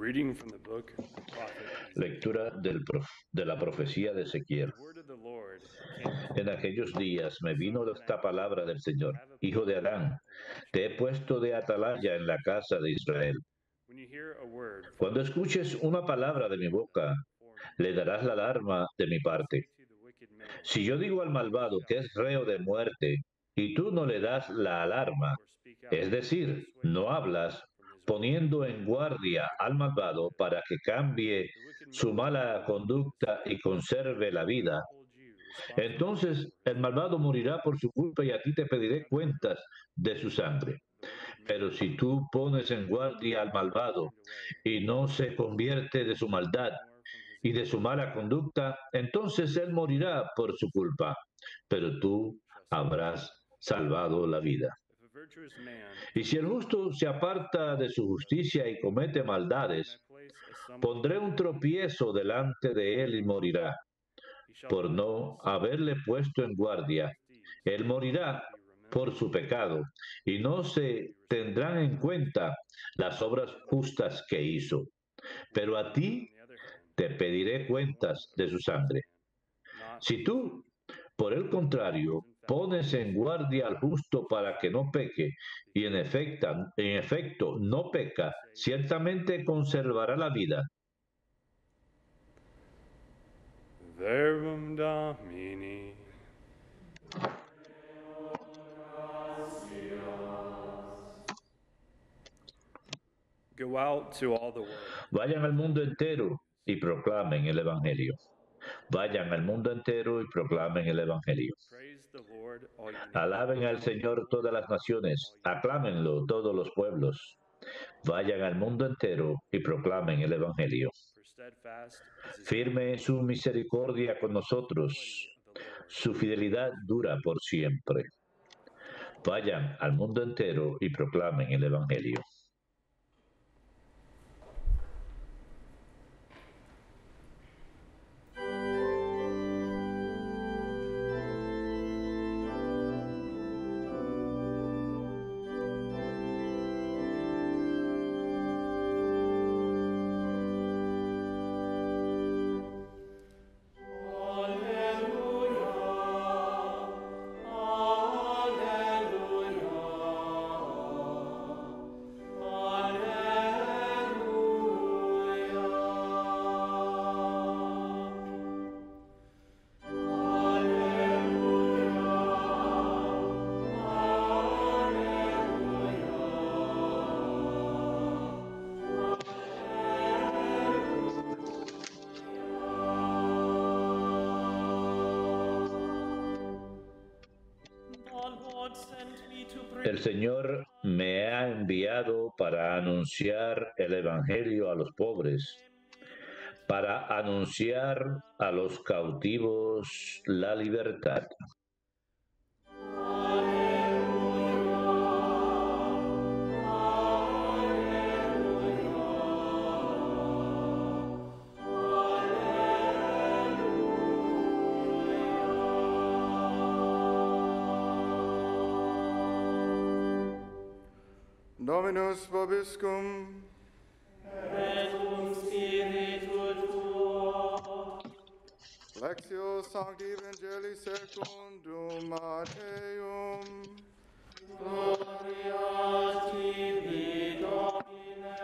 reading from the book of the prophet Lectura de la profecía de Ezequiel. The word of the Lord came to En aquellos días me vino esta palabra del Señor. have a Hijo de people, Adán, a watchman. te he puesto de atalaya en la casa de Israel. When you hear a word from Cuando escuches una palabra de mi boca, le darás la alarma de mi parte. say to the wicked man, Si yo digo al malvado que es reo de muerte y tú no le das la alarma, or speak out, es decir, no hablas, poniendo en guardia al malvado para que cambie the wicked su man mala conducta y conserve la vida, hold you responsible entonces el malvado morirá por su culpa y a ti te pediré cuentas de su sangre. the wicked man Pero si tú pones en guardia al malvado turned away y no se convierte de su maldad more from his y de su mala conducta, entonces él morirá por su culpa, pero tú habrás salvado la vida. if a virtuous man Y si el justo se aparta de su justicia y comete and I maldades, place a stumbling pondré un tropiezo delante de él y morirá, he shall por no haberle puesto en guardia. deeds Él morirá be remembered por su pecado, y no se tendrán en cuenta las obras justas que hizo. Pero a ti on the other hand te pediré cuentas de su sangre. not Si tú, por el contrario, pones en guardia al justo para que no peque, y en efecto no peca, ciertamente conservará la vida. verbum Domini. Go out to all the world. Vayan al mundo entero y proclamen el Evangelio. Vayan al mundo entero y proclamen el Evangelio. Praise the Lord, all you nations. Alaben al Señor todas las naciones, aclámenlo todos los pueblos. Vayan al mundo entero y proclamen el Evangelio. For steadfast is his Firme es su misericordia con nosotros, of the Lord. su fidelidad dura por siempre. Vayan al mundo entero y proclamen el Evangelio. El Señor me ha enviado para anunciar el Evangelio a los pobres, para anunciar a los cautivos la libertad. Dominus vobiscum. Et cum spiritu tuo. Lectio Sancti Evangelii secundum Matteum. Gloria tibi, Domine.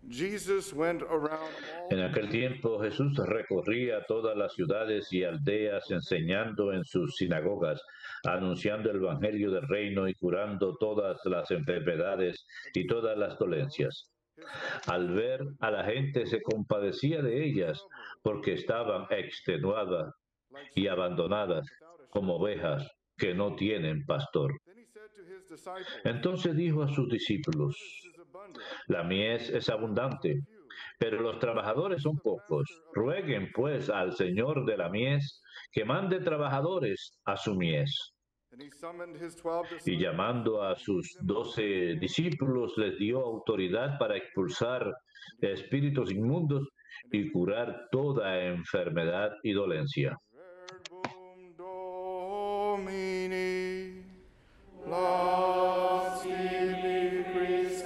Jesus went around all En aquel tiempo Jesús recorría todas las ciudades y aldeas enseñando en sus sinagogas, anunciando el Evangelio del reino y curando todas las enfermedades y todas las dolencias. Al ver a la gente se compadecía de ellas porque estaban extenuadas y abandonadas como ovejas que no tienen pastor. Then he said to his disciples, Entonces dijo a sus discípulos: "Harvest is abundant, la mies es abundante, pero los trabajadores son pocos. Rueguen pues al Señor de la mies que mande trabajadores a su mies. and he summoned his 12 Y disciples. llamando a sus 12 discípulos les dio autoridad para expulsar espíritus inmundos y curar toda enfermedad y dolencia. Verbum Domini, Last tibi Christi.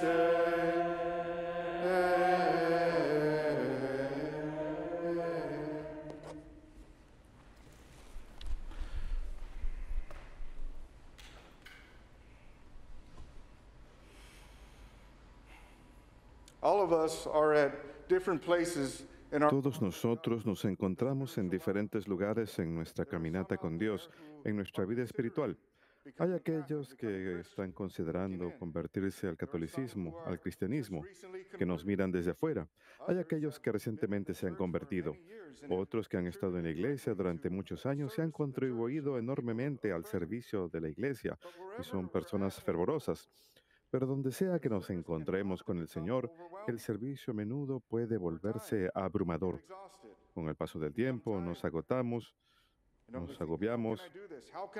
All of us are at different places in our Todos nosotros nos encontramos en diferentes lugares en nuestra caminata con Dios, en nuestra vida espiritual. Hay aquellos que están considerando convertirse al catolicismo, al cristianismo, que nos miran desde afuera. Hay aquellos que recientemente se han convertido. Otros que han estado en la iglesia durante muchos años y han contribuido enormemente al servicio de la iglesia y son personas fervorosas. Pero donde sea que nos encontremos con el Señor, el servicio a menudo puede volverse abrumador. Con el paso del tiempo nos agotamos, nos agobiamos,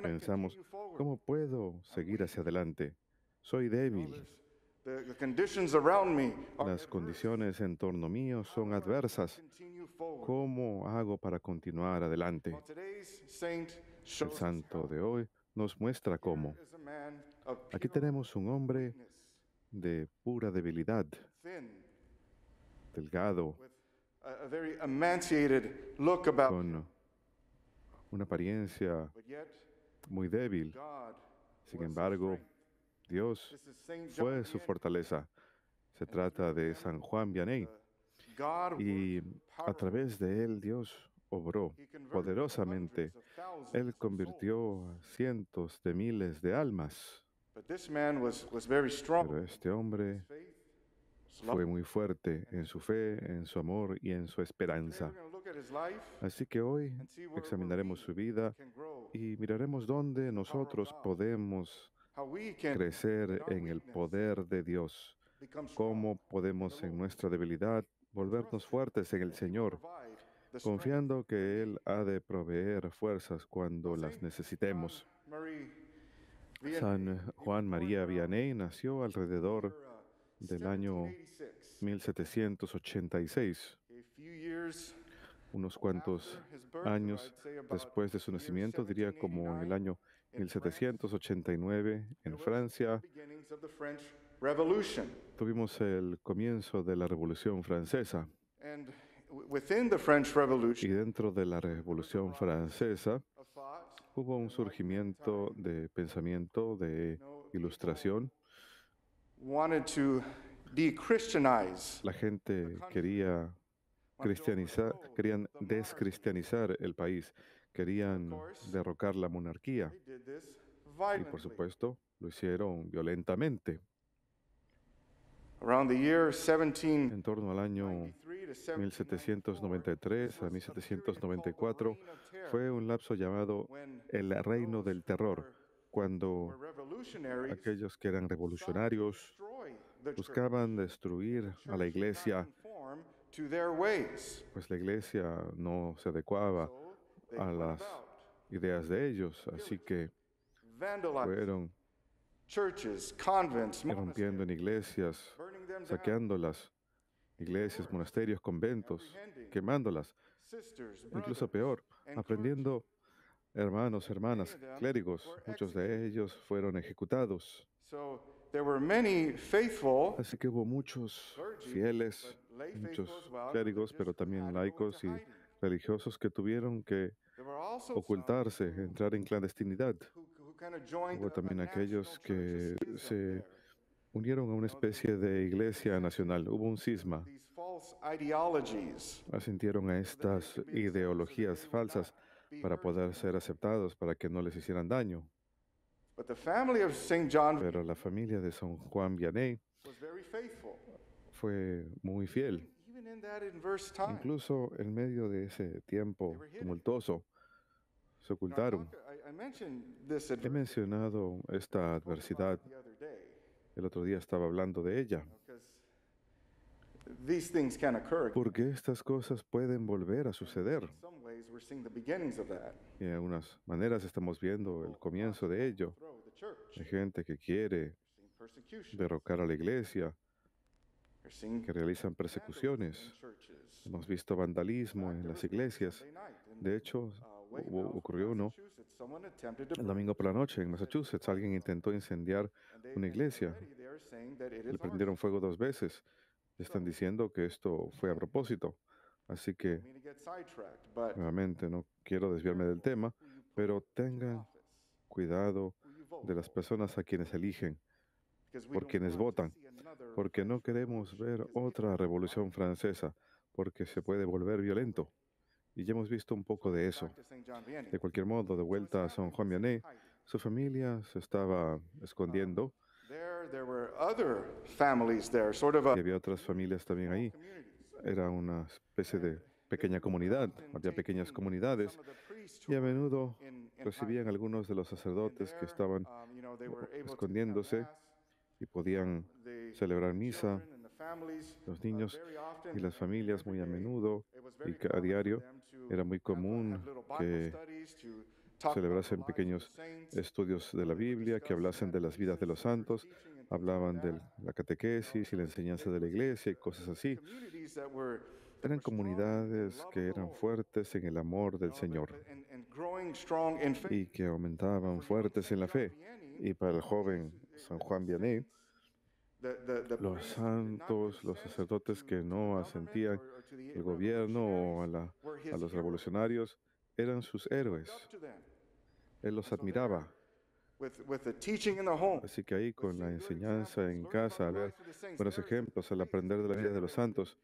pensamos, ¿cómo puedo seguir hacia adelante? Soy débil. The conditions around me are Las condiciones en torno mío son adversas. continue forward. ¿Cómo hago para continuar adelante? Well, today's saint El shows us santo de hoy nos muestra cómo. as a man of Aquí pure tenemos un hombre weakness, de pura debilidad, thin, delgado, with a very emaciated look about him. con una apariencia But yet, muy débil. God Sin was his embargo, strength. Dios This is Saint John fue su Vianney, fortaleza. Se trata de San Juan Vianney. God Y worked a powerfully. través de él Dios obró He converted poderosamente. hundreds of thousands Él of convirtió a cientos de miles de almas. souls. But this man was very strong. Pero este hombre His faith was fue love. muy fuerte en su fe, en su amor y en su Today esperanza. we're gonna look at his life Así que hoy and see where examinaremos we su vida can grow, y miraremos dónde nosotros podemos how we can crecer en el poder de Dios, become strong, cómo podemos en nuestra debilidad volvernos fuertes en el Señor, provide the strength. confiando que Él ha de proveer fuerzas cuando las necesitemos. Marie Vianney, San Juan María Vianney nació alrededor del año 1786. 1786, A few years unos cuantos after his birth, años I'd say about después de su the year nacimiento, diría como en el 1789, año 1789 en Francia, beginnings of the French Revolution. tuvimos el comienzo de la Revolución Francesa. And within the French Y Revolution, dentro de la Revolución Francesa of thought, hubo un surgimiento de pensamiento, de ilustración. wanted to de-Christianize. La gente quería cristianizar, querían descristianizar el país, querían derrocar la monarquía They did this y violently. por supuesto lo hicieron violentamente. Around the year 1793 En torno al año to 1793 a 1794 fue un lapso llamado el Reino del Terror, cuando revolutionaries aquellos que eran revolucionarios destroy the church, buscaban destruir a la iglesia, conform to their ways. pues la iglesia no se adecuaba So they a went las about ideas de ellos, así que vandalizing fueron churches, convents, irrumpiendo en iglesias, burning them down, saqueándolas, iglesias, monasterios, conventos, quemándolas, sisters, incluso brothers, peor, and aprendiendo hermanos, hermanas, clérigos, muchos de ellos fueron ejecutados. So there were many faithful, Así que hubo muchos fieles, but lay muchos faithful as well, clérigos, just pero también had to go laicos y into hiding. religiosos que tuvieron que There were also ocultarse, entrar en clandestinidad. who kind of joined Hubo también a aquellos national que church, a schism se there. unieron a una especie de iglesia nacional. Hubo un cisma. These false ideologies. Asintieron a estas ideologías falsas para poder ser aceptados, para que no les hicieran daño. But the family of St. John Pero la familia de San Juan Vianney was very faithful. fue muy fiel. Even in that adverse time. Incluso en medio de ese tiempo tumultuoso, se Now, ocultaron. I mentioned this He mencionado esta adversidad. the other day El otro día estaba hablando de ella, because these things can occur. porque estas cosas pueden volver a suceder. In some ways, we're seeing the beginnings of that. Y de algunas maneras estamos viendo el comienzo de ello. Throw the church. Hay gente que quiere We're seeing persecution. derrocar a la iglesia, We're seeing que realizan vandalism persecuciones. in churches. Hemos visto vandalismo en las iglesias. Sunday night in, De hecho, Weymouth, ocurrió uno Massachusetts, someone attempted to el domingo por la noche en Massachusetts. Alguien intentó incendiar una iglesia. already they are saying that it Le is prendieron fuego 2 veces. Están diciendo que esto fue a propósito. Así que, I mean to get sidetracked, but nuevamente, no quiero desviarme del tema, pero tengan cuidado who you vote de las personas a quienes eligen, because we por don't quienes want to votan, see another porque no queremos ver otra revolución francesa, porque se puede volver violento. Y ya hemos visto un poco de eso. De cualquier modo, de vuelta a San Juan Vianney, su familia se estaba escondiendo There were other families there, sort of y había otras familias también ahí. Era una especie de pequeña comunidad, había pequeñas comunidades y a menudo recibían algunos de los sacerdotes que estaban escondiéndose y podían celebrar misa, los niños y las familias muy a menudo y a diario. Era muy común que celebrasen pequeños estudios de la Biblia, que hablasen de las vidas de los santos, hablaban de la catequesis y la enseñanza de la iglesia y cosas así. Eran comunidades que eran fuertes en el amor del Señor y que aumentaban fuertes en la fe. Y para el joven San Juan Vianney, los santos, los sacerdotes que no asentían al gobierno o a los revolucionarios, eran sus héroes. Él los admiraba. Así que ahí con la enseñanza en casa, al ver buenos ejemplos, al aprender de la vida de los santos,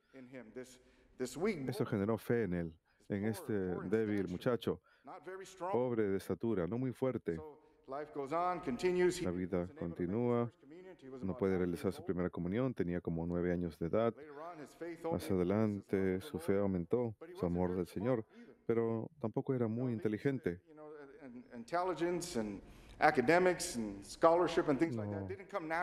eso generó fe en él, en este débil muchacho, pobre de estatura, no muy fuerte. La vida continúa, no puede realizar su primera comunión, tenía como 9 años de edad. Más adelante su fe aumentó, su amor del Señor, pero tampoco era muy inteligente. No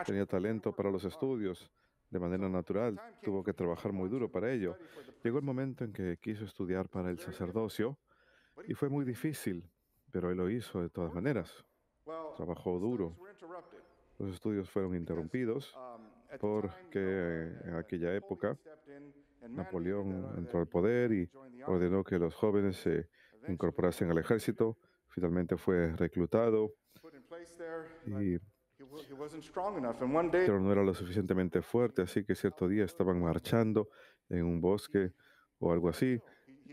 tenía talento para los estudios de manera natural, tuvo que trabajar muy duro para ello. Llegó el momento en que quiso estudiar para el sacerdocio y fue muy difícil, pero él lo hizo de todas maneras. Trabajó duro. Los estudios fueron interrumpidos porque en aquella época Napoleón entró al poder y ordenó que los jóvenes se incorporasen al ejército. Finalmente fue reclutado, pero no era lo suficientemente fuerte, así que cierto día estaban marchando en un bosque o algo así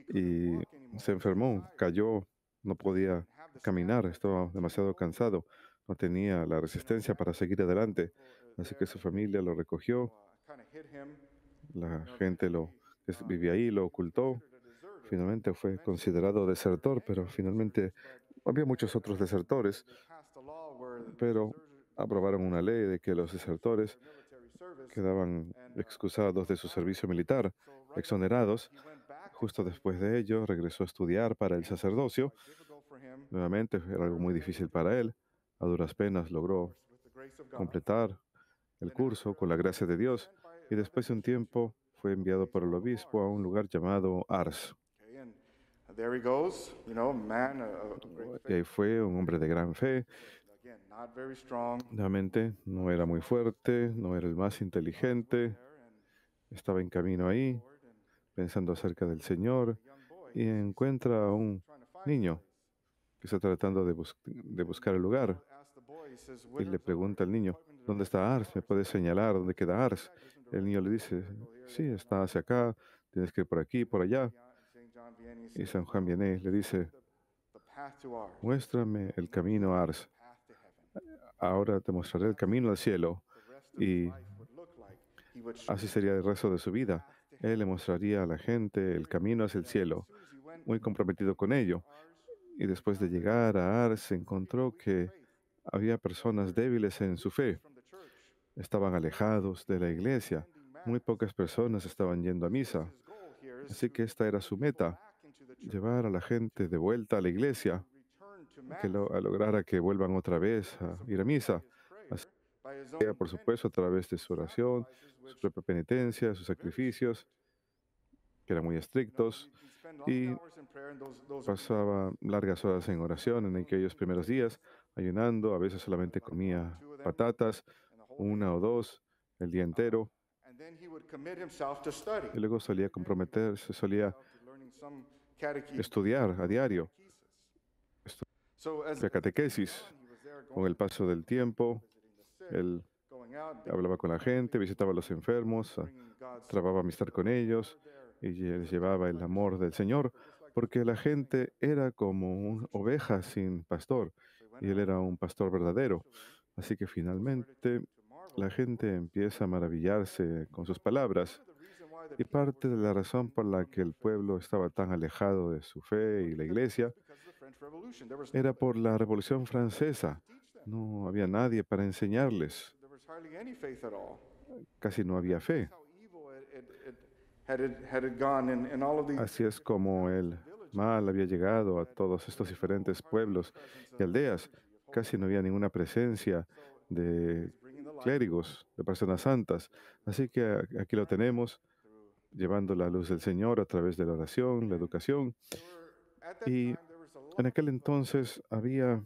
y se enfermó, cayó, no podía caminar, estaba demasiado cansado, no tenía la resistencia para seguir adelante, así que su familia lo recogió, la gente que vivía ahí lo ocultó. Finalmente fue considerado desertor, pero finalmente había muchos otros desertores, pero aprobaron una ley de que los desertores quedaban excusados de su servicio militar, exonerados. Justo después de ello, regresó a estudiar para el sacerdocio. Nuevamente era algo muy difícil para él. A duras penas logró completar el curso con la gracia de Dios y después de un tiempo fue enviado por el obispo a un lugar llamado Ars. Y ahí fue un hombre de gran fe. Nuevamente, no era muy fuerte, no era el más inteligente. Estaba en camino ahí, pensando acerca del Señor, y encuentra a un niño que está tratando de buscar el lugar. Y le pregunta al niño, ¿dónde está Ars? ¿Me puedes señalar dónde queda Ars? El niño le dice, sí, está hacia acá, tienes que ir por aquí, por allá. Y San Juan Vianney le dice, muéstrame el camino a Ars. Ahora te mostraré el camino al cielo. Y así sería el resto de su vida. Él le mostraría a la gente el camino hacia el cielo, muy comprometido con ello. Y después de llegar a Ars, se encontró que había personas débiles en su fe. Estaban alejados de la iglesia. Muy pocas personas estaban yendo a misa. Así que esta era su meta, llevar a la gente de vuelta a la iglesia, que lograra que vuelvan otra vez a ir a misa. Así que, por supuesto, a través de su oración, su propia penitencia, sus sacrificios, que eran muy estrictos, y pasaba largas horas en oración en aquellos primeros días, ayunando, a veces solamente comía patatas, 1 o 2 el día entero, y luego solía comprometerse, solía estudiar a diario, la catequesis. Con el paso del tiempo, él hablaba con la gente, visitaba a los enfermos, trababa amistad con ellos y les llevaba el amor del Señor, porque la gente era como una oveja sin pastor y él era un pastor verdadero. Así que finalmente la gente empieza a maravillarse con sus palabras. Y parte de la razón por la que el pueblo estaba tan alejado de su fe y la iglesia era por la Revolución Francesa. No había nadie para enseñarles. Casi no había fe. Así es como el mal había llegado a todos estos diferentes pueblos y aldeas. Casi no había ninguna presencia de clérigos, de personas santas. Así que aquí lo tenemos, llevando la luz del Señor a través de la oración, la educación. Y en aquel entonces había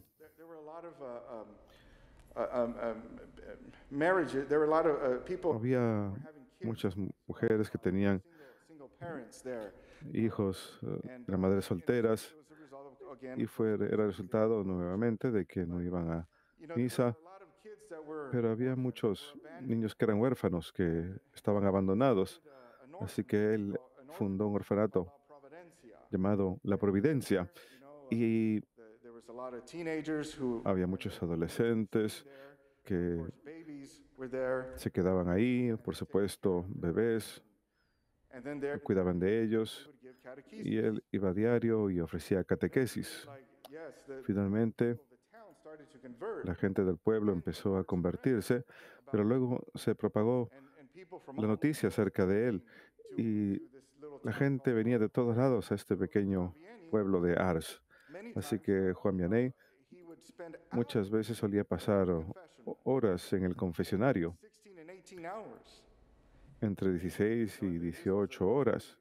muchas mujeres que tenían hijos, eran madres solteras, y era el resultado nuevamente de que no iban a misa, pero había muchos niños que eran huérfanos, que estaban abandonados. Así que él fundó un orfanato llamado La Providencia, y había muchos adolescentes que se quedaban ahí, por supuesto, bebés, cuidaban de ellos, y él iba a diario y ofrecía catequesis. Finalmente, la gente del pueblo empezó a convertirse, pero luego se propagó la noticia acerca de él, y la gente venía de todos lados a este pequeño pueblo de Ars. Así que Juan Vianney muchas veces solía pasar horas en el confesionario, entre 16 y 18 horas.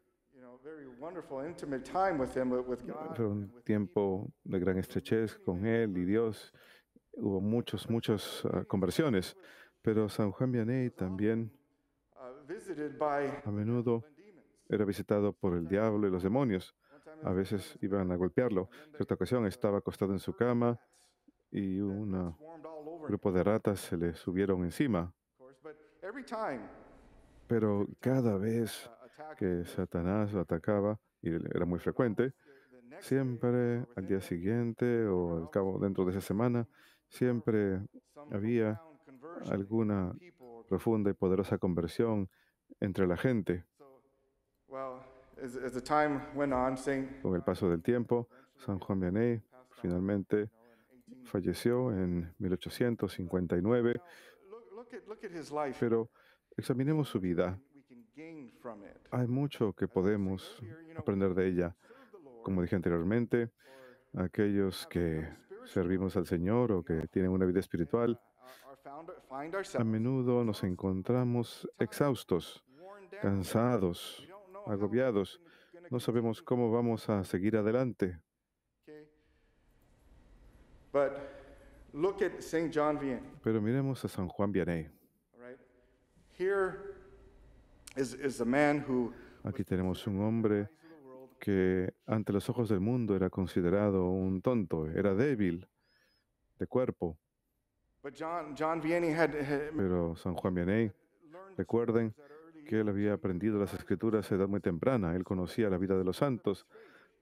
Fue un tiempo de gran estrechez con él y Dios. Hubo muchas conversiones, pero San Juan Vianney también a menudo era visitado por el diablo y los demonios. A veces iban a golpearlo. En cierta ocasión estaba acostado en su cama y un grupo de ratas se le subieron encima. Pero cada vez que Satanás lo atacaba, y era muy frecuente, siempre al día siguiente o al cabo dentro de esa semana, siempre había alguna profunda y poderosa conversión entre la gente. Con el paso del tiempo, San Juan Vianney finalmente falleció en 1859, pero examinemos su vida. Hay mucho que podemos aprender de ella. Como dije anteriormente, aquellos que servimos al Señor o que tienen una vida espiritual, a menudo nos encontramos exhaustos, cansados, agobiados. No sabemos cómo vamos a seguir adelante. Pero miremos a San Juan Vianney. Aquí tenemos un hombre que ante los ojos del mundo era considerado un tonto, era débil de cuerpo. Pero San Juan Vianney, recuerden que él había aprendido las Escrituras a edad muy temprana. Él conocía la vida de los santos,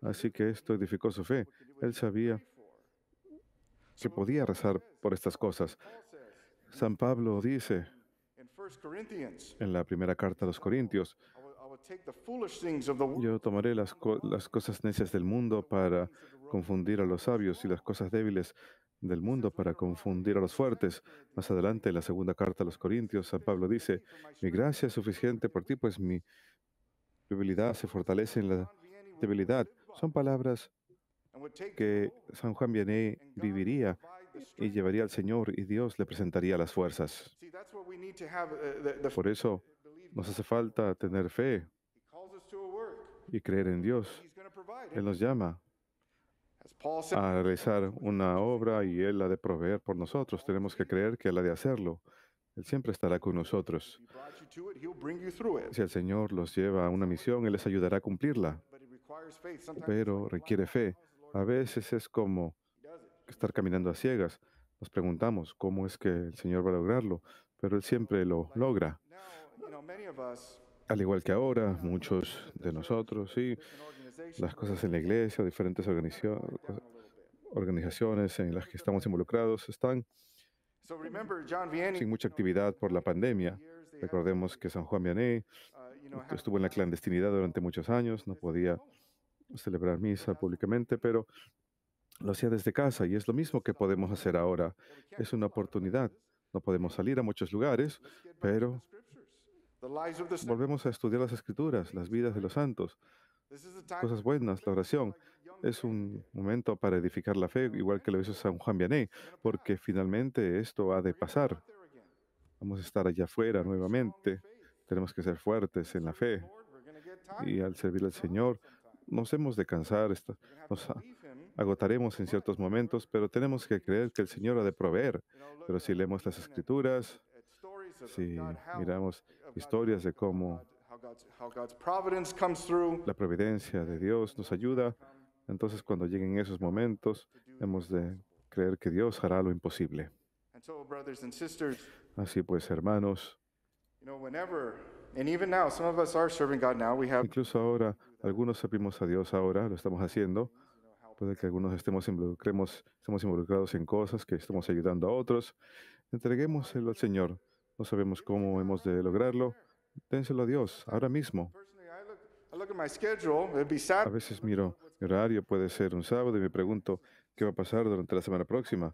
así que esto edificó su fe. Él sabía que podía rezar por estas cosas. San Pablo dice en la primera carta a los Corintios: yo tomaré las cosas necias del mundo para confundir a los sabios, y las cosas débiles del mundo para confundir a los fuertes. Más adelante, en la segunda carta a los Corintios, San Pablo dice: mi gracia es suficiente por ti, pues mi debilidad se fortalece en la debilidad. Son palabras que San Juan Vianney viviría y llevaría al Señor, y Dios le presentaría las fuerzas. Por eso nos hace falta tener fe y creer en Dios. Él nos llama a realizar una obra y Él ha de proveer por nosotros. Tenemos que creer que Él ha de hacerlo. Él siempre estará con nosotros. Si el Señor los lleva a una misión, Él les ayudará a cumplirla. Pero requiere fe. A veces es como estar caminando a ciegas. Nos preguntamos cómo es que el Señor va a lograrlo, pero Él siempre lo logra. Al igual que ahora, muchos de nosotros, sí, las cosas en la iglesia, diferentes organizaciones en las que estamos involucrados, están So remember, John Vianney, sin mucha actividad por la pandemia. Recordemos que San Juan Vianney estuvo en la clandestinidad durante muchos años, no podía celebrar misa públicamente, pero lo hacía desde casa y es lo mismo que podemos hacer ahora. Es una oportunidad. No podemos salir a muchos lugares, pero the lives of the saints. volvemos a estudiar las escrituras, las vidas de los santos, This is the time cosas buenas, la oración. Es un momento para edificar la fe, igual que lo hizo San Juan Vianney, porque finalmente esto ha de pasar. there again. Vamos a estar allá afuera nuevamente. Tenemos que ser fuertes en la fe Lord, we're going to get tired. y al servir al Señor nos hemos de cansar, nos Believe him. agotaremos en ciertos momentos, pero tenemos que creer que el Señor ha de proveer. Pero si leemos las escrituras, At stories of si God, how miramos historias de cómo how God's providence comes through. la providencia de Dios nos ayuda, entonces cuando lleguen esos momentos, hemos de creer que Dios hará lo imposible. And so, brothers and sisters, Así pues, hermanos, whenever, and even now, some of us are serving God now. We have incluso ahora, algunos servimos a Dios ahora, lo estamos haciendo. Puede que algunos estemos involucrados en cosas, que estemos ayudando a otros. Entreguémoselo al Señor. No sabemos cómo hemos de lograrlo. Dénselo a Dios, ahora mismo. personally, I look at my schedule. It'd be A Saturday. veces miro mi horario, puede ser un sábado, y me pregunto qué va a pasar durante la semana próxima.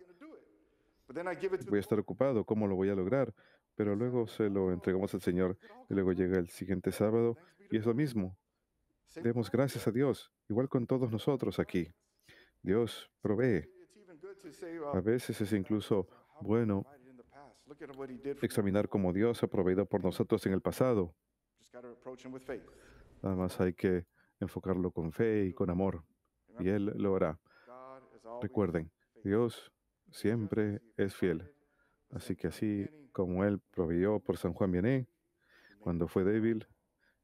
But then I give it to Voy a estar ocupado, ¿cómo lo voy a lograr? Pero luego se lo entregamos al Señor y luego llega el siguiente sábado y es lo mismo. Demos gracias a Dios, igual con todos nosotros aquí. Dios provee. It's even good to say, A veces es incluso bueno provided in the past. Look at what he did for me. examinar cómo Dios ha proveído por nosotros en el pasado. Just got to approach him with faith. Nada más hay que enfocarlo con fe y con amor, y Él lo hará. God is always Recuerden, Dios siempre es fiel. Así que así como Él proveyó por San Juan Vianney, cuando fue débil,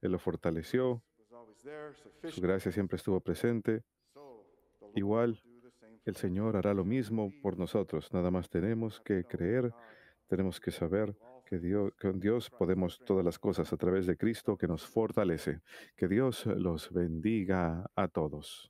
Él lo fortaleció, was always there, su sufficient. gracia siempre estuvo presente. So the Lord Igual, will do the same for el Señor hará lo mismo por nosotros. Nada más tenemos que creer, tenemos que saber que con Dios podemos todas las cosas a través de Cristo que nos fortalece. Que Dios los bendiga a todos.